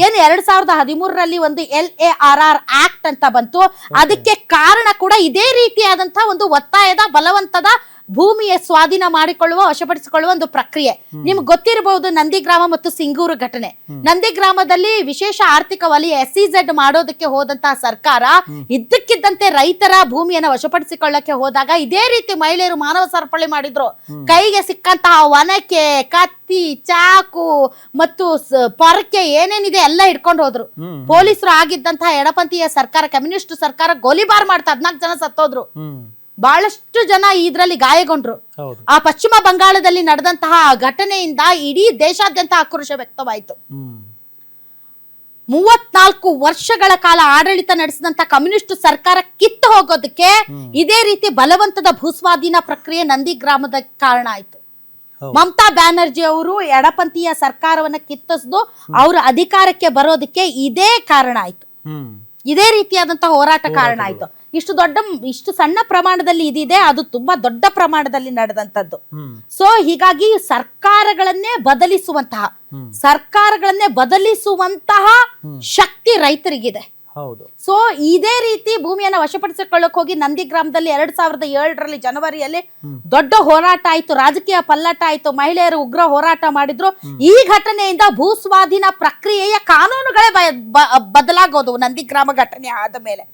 ಏನ್ 2013ರಲ್ಲಿ ಒಂದು LARR act ಅಂತ ಬಂತು. ಅದಕ್ಕೆ ಕಾರಣ ಕೂಡ ಇದೇ ರೀತಿಯಾದಂತಹ ಒಂದು ಒತ್ತಾಯದ ಬಲವಂತದ ಭೂಮಿಯ ಸ್ವಾಧೀನ ಮಾಡಿಕೊಳ್ಳುವ ವಶಪಡಿಸಿಕೊಳ್ಳುವ ಒಂದು ಪ್ರಕ್ರಿಯೆ. ನಿಮ್ಗೆ ಗೊತ್ತಿರಬಹುದು ನಂದಿಗ್ರಾಮ ಮತ್ತು ಸಿಂಗೂರು ಘಟನೆ. ನಂದಿಗ್ರಾಮದಲ್ಲಿ ವಿಶೇಷ ಆರ್ಥಿಕ ವಲಯ SEZ ಮಾಡೋದಕ್ಕೆ ಹೋದಂತಹ ಸರ್ಕಾರ ಇದ್ದಕ್ಕಿದ್ದಂತೆ ರೈತರ ಭೂಮಿಯನ್ನ ವಶಪಡಿಸಿಕೊಳ್ಳಕ್ಕೆ ಹೋದಾಗ ಇದೇ ರೀತಿ ಮಹಿಳೆಯರು ಮಾನವ ಸರಪಳಿ ಮಾಡಿದ್ರು. ಕೈಗೆ ಸಿಕ್ಕಂತಹ ಒನಕೆ, ಕತ್ತಿ, ಚಾಕು ಮತ್ತು ಪೊರಕೆ ಏನೇನಿದೆ ಎಲ್ಲ ಹಿಡ್ಕೊಂಡು ಹೋದ್ರು. ಪೊಲೀಸರು ಆಗಿದ್ದಂತಹ ಎಡಪಂಥೀಯ ಸರ್ಕಾರ, ಕಮ್ಯುನಿಸ್ಟ್ ಸರ್ಕಾರ ಗೋಲಿಬಾರ್ ಮಾಡ್ತಾ 14 ಜನ ಸತ್ತೋದ್ರು. ಬಹಳಷ್ಟು ಜನ ಇದ್ರಲ್ಲಿ ಗಾಯಗೊಂಡ್ರು. ಆ ಪಶ್ಚಿಮ ಬಂಗಾಳದಲ್ಲಿ ನಡೆದಂತಹ ಘಟನೆಯಿಂದ ಇಡೀ ದೇಶಾದ್ಯಂತ ಆಕ್ರೋಶ ವ್ಯಕ್ತವಾಯಿತು. 34 ವರ್ಷಗಳ ಕಾಲ ಆಡಳಿತ ನಡೆಸಿದಂತ ಕಮ್ಯುನಿಸ್ಟ್ ಸರ್ಕಾರ ಕಿತ್ತು ಹೋಗೋದಕ್ಕೆ ಇದೇ ರೀತಿ ಬಲವಂತದ ಭೂಸ್ವಾಧೀನ ಪ್ರಕ್ರಿಯೆ ನಂದಿಗ್ರಾಮದ ಕಾರಣ ಆಯ್ತು. ಮಮತಾ ಬ್ಯಾನರ್ಜಿ ಅವರು ಎಡಪಂಥೀಯ ಸರ್ಕಾರವನ್ನ ಕಿತ್ತಿಸ್ದು ಅವ್ರ ಅಧಿಕಾರಕ್ಕೆ ಬರೋದಕ್ಕೆ ಇದೇ ಕಾರಣ ಆಯ್ತು. ಇದೇ ರೀತಿಯಾದಂತಹ ಹೋರಾಟ ಕಾರಣ ಆಯ್ತು. ಇಷ್ಟು ಸಣ್ಣ ಪ್ರಮಾಣದಲ್ಲಿ ಇದಿದೆ, ಅದು ತುಂಬಾ ದೊಡ್ಡ ಪ್ರಮಾಣದಲ್ಲಿ ನಡೆದಂತದ್ದು. ಸೊ ಹೀಗಾಗಿ ಸರ್ಕಾರಗಳನ್ನೇ ಬದಲಿಸುವಂತಹ ಶಕ್ತಿ ರೈತರಿಗಿದೆ. ಸೊ ಇದೇ ರೀತಿ ಭೂಮಿಯನ್ನ ವಶಪಡಿಸಿಕೊಳ್ಳಕ್ ಹೋಗಿ ನಂದಿಗ್ರಾಮದಲ್ಲಿ 2007ರಲ್ಲಿ ಜನವರಿಯಲ್ಲಿ ದೊಡ್ಡ ಹೋರಾಟ ಆಯ್ತು, ರಾಜಕೀಯ ಪಲ್ಲಟ ಆಯ್ತು, ಮಹಿಳೆಯರು ಉಗ್ರ ಹೋರಾಟ ಮಾಡಿದ್ರು. ಈ ಘಟನೆಯಿಂದ ಭೂಸ್ವಾಧೀನ ಪ್ರಕ್ರಿಯೆಯ ಕಾನೂನುಗಳೇ ಬದಲಾಗೋದು ನಂದಿಗ್ರಾಮ ಘಟನೆ ಆದ ಮೇಲೆ.